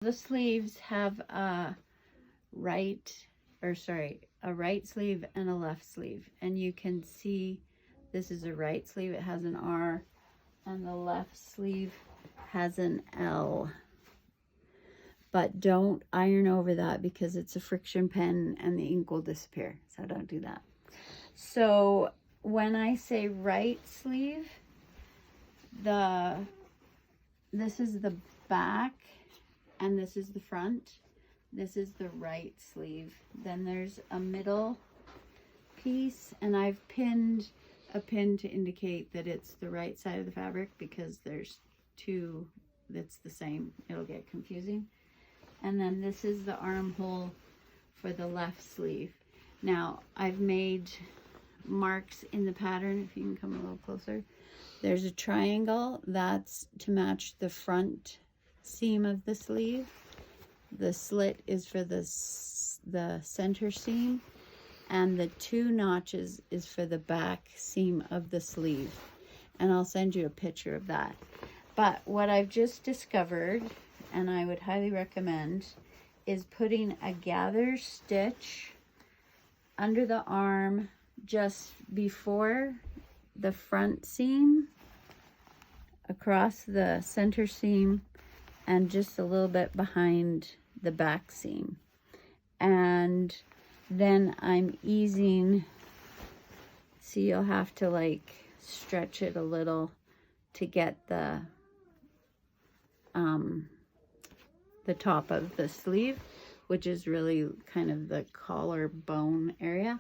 The sleeves have a right sleeve and a left sleeve, and you can see this is a right sleeve, it has an R, and the left sleeve has an L. But don't iron over that because it's a friction pen and the ink will disappear, so don't do that. So when I say right sleeve, this is the back and this is the front. This is the right sleeve. Then there's a middle piece, and I've pinned a pin to indicate that it's the right side of the fabric because there's two that's the same. It'll get confusing. And then this is the armhole for the left sleeve. Now I've made marks in the pattern. If you can come a little closer, there's a triangle that's to match the front seam of the sleeve. The slit is for the center seam, and the two notches is for the back seam of the sleeve. And I'll send you a picture of that. But what I've just discovered, and I would highly recommend, is putting a gather stitch under the arm just before the front seam, across the center seam, and just a little bit behind the back seam. And then I'm easing, see, you'll have to like stretch it a little to get the top of the sleeve, which is really kind of the collarbone area.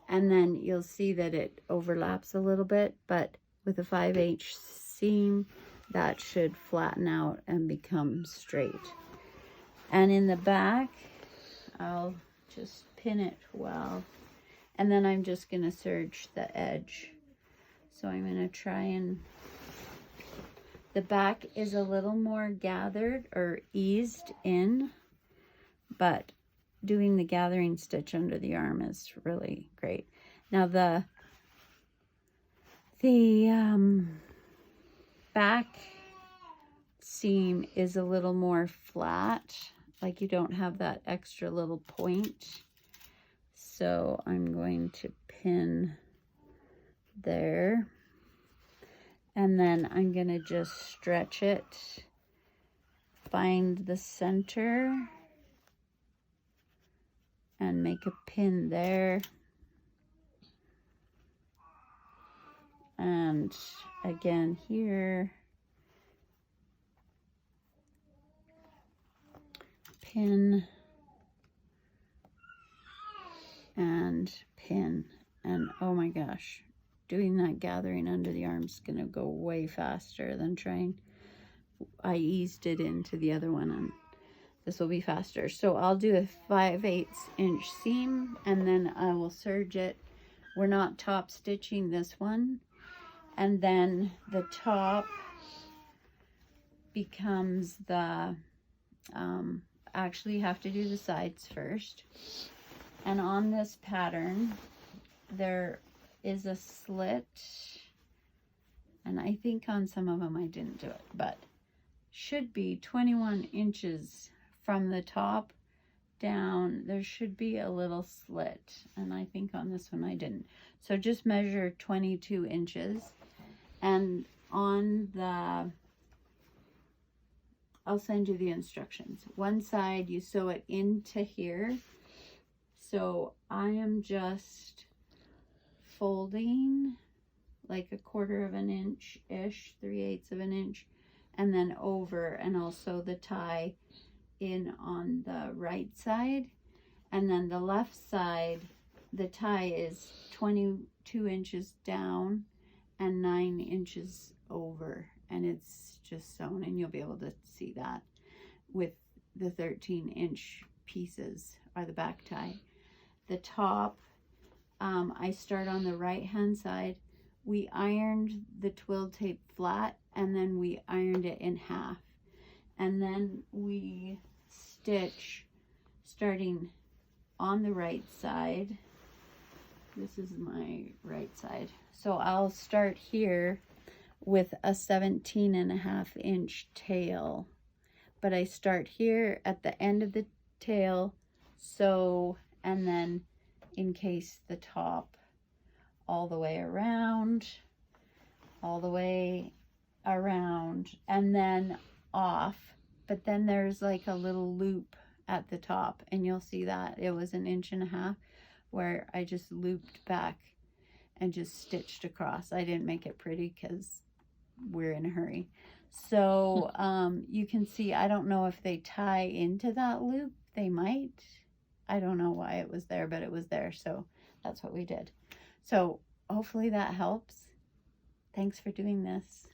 And then you'll see that it overlaps a little bit, but with a 5/8 seam, that should flatten out and become straight. And in the back, I'll just pin it well, and then I'm just going to serge the edge. So I'm going to try and, the back is a little more gathered or eased in, but doing the gathering stitch under the arm is really great. Now the back seam is a little more flat, like you don't have that extra little point. So I'm going to pin there, and then I'm going to just stretch it, find the center, and make a pin there. And again here, pin and pin. And oh my gosh, doing that gathering under the arm is going to go way faster than trying. I eased it into the other one, and this will be faster. So I'll do a 5/8 inch seam, and then I will serge it. We're not top stitching this one. And then the top becomes the, actually you have to do the sides first. And on this pattern, there is a slit, and I think on some of them I didn't do it, but should be 21 inches from the top down. There should be a little slit, and I think on this one I didn't. So just measure 22 inches. And on the, I'll send you the instructions. One side you sew it into here. So I am just folding like 1/4 of an inch-ish, 3/8 of an inch, and then over, and I'll sew the tie in on the right side. And then the left side, the tie is 22 inches down and 9 inches over, and it's just sewn, and you'll be able to see that with the 13-inch pieces are the back tie. The top, I start on the right hand side. We ironed the twill tape flat, and then we ironed it in half, and then we stitch starting on the right side. This is my right side. So I'll start here with a 17.5 inch tail but I start here at the end of the tail, sew, and then encase the top all the way around, all the way around, and then off. But then there's like a little loop at the top, and you'll see that it was 1.5 inches where I just looped back and just stitched across. I didn't make it pretty because we're in a hurry. So you can see, I don't know if they tie into that loop. They might. I don't know why it was there, but it was there. So that's what we did. So hopefully that helps. Thanks for doing this.